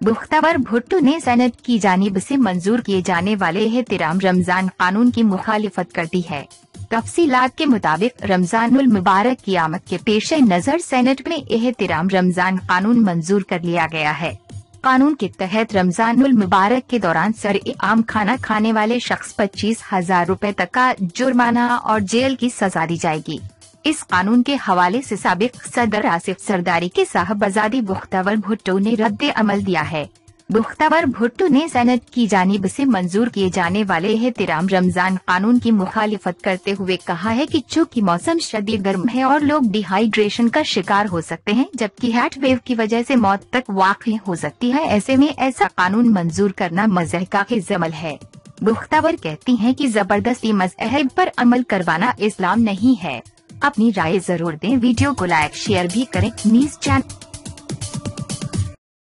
मुख्तार भुट्टो ने सेनेट की जानिब से मंजूर किए जाने वाले एहतराम रमजान कानून की मुखालिफत कर दी है। तफसीलात के मुताबिक रमजानुल मुबारक की आमद के पेश नज़र सेनेट में एहतराम रमजान कानून मंजूर कर लिया गया है। कानून के तहत रमजानुल मुबारक के दौरान सर-ए-आम खाना खाने वाले शख्स 25,000 रुपए तक का जुर्माना और जेल की सजा दी जाएगी। इस कानून के हवाले से साबिक सदर आसिफ जरदारी के साहबजादे मुख्तार भुट्टो ने रद्द अमल दिया है। मुख्तार भुट्टो ने सेनेट की जानिब से मंजूर किए जाने वाले एहतराम रमजान कानून की मुखालिफत करते हुए कहा है कि चूंकि मौसम शदीद गर्म है और लोग डिहाइड्रेशन का शिकार हो सकते हैं, जबकि हीट वेव की वजह से मौत तक वाक़ई हो सकती है, ऐसे में ऐसा कानून मंजूर करना मज़हक़ अमल है। मुख्तार कहती हैं कि जबरदस्ती मज़हब पर अमल करवाना इस्लाम नहीं है। अपनी राय जरूर दें, वीडियो को लाइक शेयर भी करें। News channel